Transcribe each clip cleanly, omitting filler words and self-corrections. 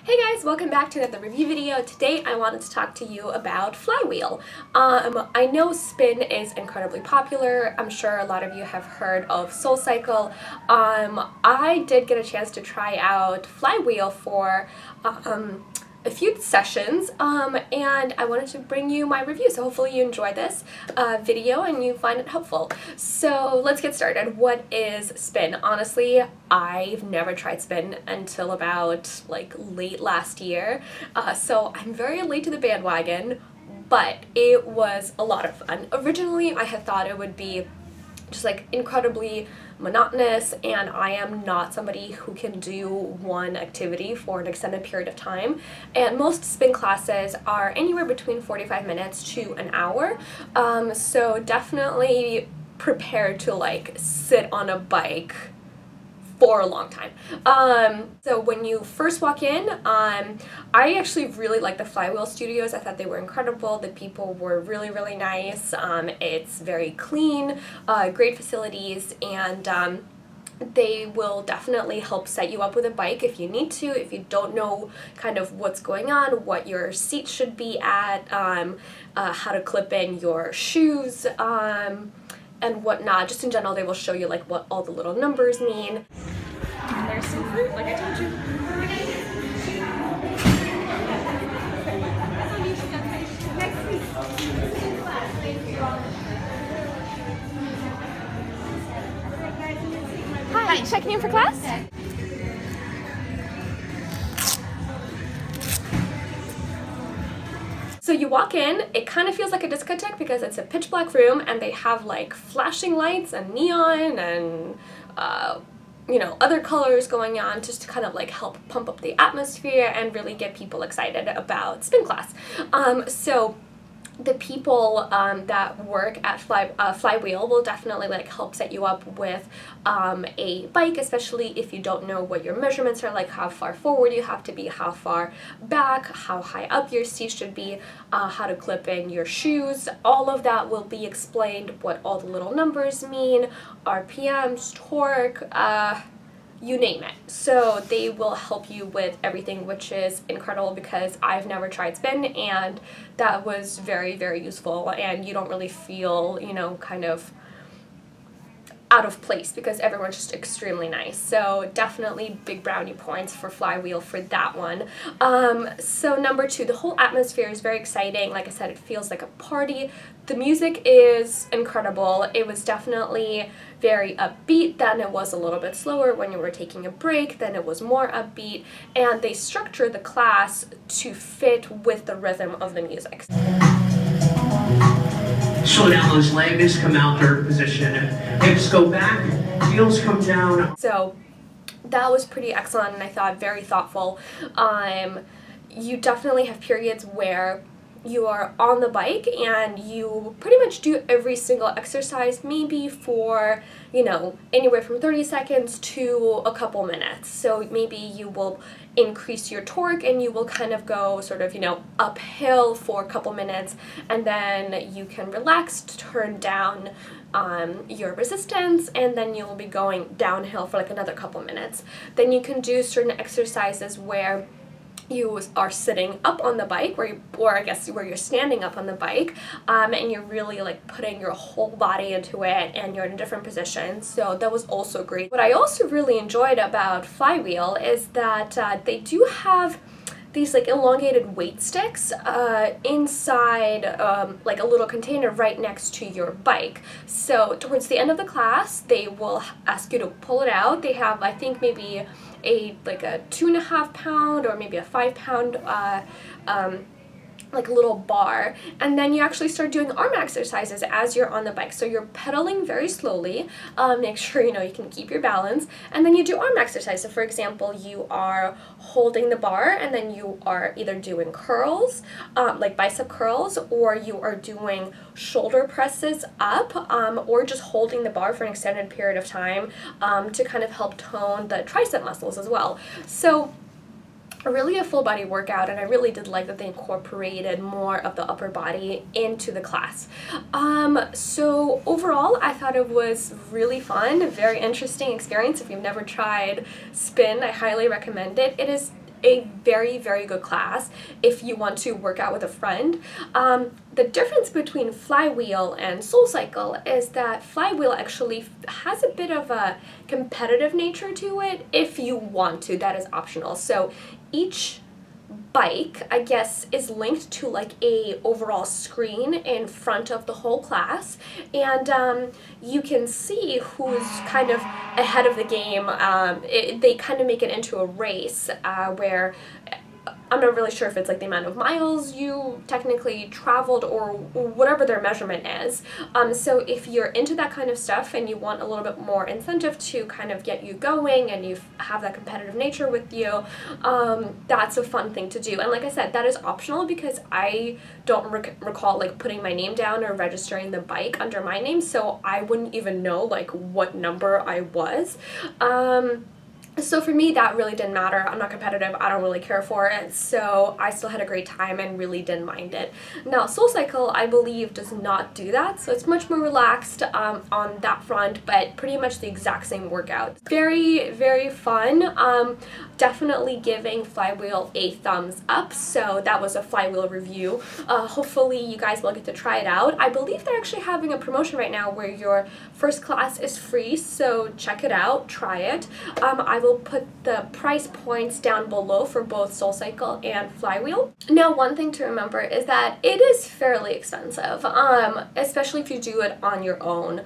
Hey guys, welcome back to another review video. Today I wanted to talk to you about FlyWheel. I know spin is incredibly popular. I'm sure a lot of you have heard of SoulCycle. I did get a chance to try out FlyWheel for a few sessions, and I wanted to bring you my review, so hopefully you enjoy this video and you find it helpful. So let's get started. What is spin? Honestly, I've never tried spin until about late last year, so I'm very late to the bandwagon, but it was a lot of fun. Originally, I had thought it would be just incredibly monotonous, and I am not somebody who can do one activity for an extended period of time, and most spin classes are anywhere between 45 minutes to an hour, so definitely prepare to sit on a bike for a long time. So when you first walk in, I actually really like the FlyWheel studios. I thought they were incredible. The people were really, really nice. It's very clean, great facilities, and they will definitely help set you up with a bike if you need to, if you don't know kind of what's going on, what your seat should be at, how to clip in your shoes, and whatnot. Just in general, they will show you what all the little numbers mean. And there's some fruit, like I told you. Hi, checking in for class? So you walk in, it kind of feels like a discotheque because it's a pitch black room and they have flashing lights and neon and other colors going on just to kind of help pump up the atmosphere and really get people excited about spin class. So the people that work at FlyWheel will definitely help set you up with a bike, especially if you don't know what your measurements are, how far forward you have to be, how far back, how high up your seat should be, how to clip in your shoes. All of that will be explained, what all the little numbers mean, RPMs, torque, you name it. So they will help you with everything, which is incredible because I've never tried spin, and that was very, very useful, and you don't really feel, kind of out of place because everyone's just extremely nice. So definitely big brownie points for FlyWheel for that one. So number two, the whole atmosphere is very exciting. Like I said, it feels like a party. The music is incredible. It was definitely very upbeat, then it was a little bit slower when you were taking a break, then it was more upbeat, and they structure the class to fit with the rhythm of the music. Slow down those legs, come out third position, hips go back, heels come down. So that was pretty excellent, and I thought very thoughtful. You definitely have periods where you are on the bike and you pretty much do every single exercise maybe for, anywhere from 30 seconds to a couple minutes. So maybe you will increase your torque and you will kind of go sort of, uphill for a couple minutes, and then you can relax, turn down your resistance, and then you'll be going downhill for another couple minutes. Then you can do certain exercises where you are sitting up on the bike, where you're standing up on the bike, and you're really putting your whole body into it, and you're in a different position. So that was also great. What I also really enjoyed about FlyWheel is that they do have these elongated weight sticks inside a little container right next to your bike. So towards the end of the class, they will ask you to pull it out. They have, I think, maybe a 2.5 pound or maybe a 5 pound little bar, and then you actually start doing arm exercises as you're on the bike. So you're pedaling very slowly, make sure you can keep your balance, and then you do arm exercises. So for example, you are holding the bar and then you are either doing curls, like bicep curls, or you are doing shoulder presses up, or just holding the bar for an extended period of time to kind of help tone the tricep muscles as well. So really a full body workout, and I really did like that they incorporated more of the upper body into the class. So overall, I thought it was really fun, a very interesting experience. If you've never tried spin, I highly recommend it. It is a very, very good class if you want to work out with a friend. The difference between FlyWheel and SoulCycle is that FlyWheel actually has a bit of a competitive nature to it if you want to. That is optional. So each bike, I guess, is linked to like a overall screen in front of the whole class, and you can see who's kind of ahead of the game. They kind of make it into a race where I'm not really sure if it's like the amount of miles you technically traveled or whatever their measurement is. So if you're into that kind of stuff and you want a little bit more incentive to kind of get you going and you have that competitive nature with you, that's a fun thing to do. And like I said, that is optional because I don't recall like putting my name down or registering the bike under my name, so I wouldn't even know like what number I was. So for me, that really didn't matter. I'm not competitive. I don't really care for it. So I still had a great time and really didn't mind it. Now, SoulCycle, I believe, does not do that. So it's much more relaxed on that front, but pretty much the exact same workout. Very, very fun. Definitely giving FlyWheel a thumbs up. So that was a FlyWheel review. Hopefully you guys will get to try it out. I believe they're actually having a promotion right now where your first class is free. So check it out. Try it. I will put the price points down below for both SoulCycle and FlyWheel. Now, one thing to remember is that it is fairly expensive, especially if you do it on your own,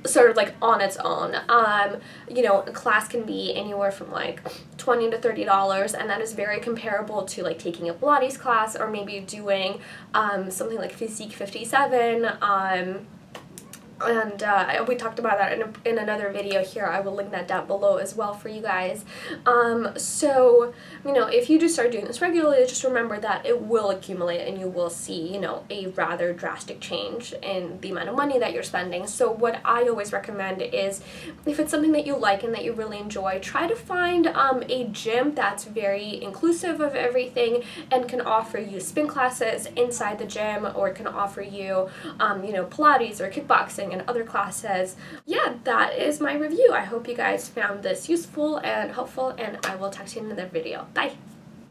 sort of like on its own. You know, a class can be anywhere from like $20 to $30, and that is very comparable to like taking a Pilates class or maybe doing something like Physique 57. And we talked about that in another video here. I will link that down below as well for you guys. So, you know, if you do start doing this regularly, just remember that it will accumulate and you will see, you know, a rather drastic change in the amount of money that you're spending. So what I always recommend is if it's something that you like and that you really enjoy, try to find a gym that's very inclusive of everything and can offer you spin classes inside the gym, or it can offer you, you know, Pilates or kickboxing and other classes. Yeah, that is my review. I hope you guys found this useful and helpful, and I will talk to you in another video. Bye!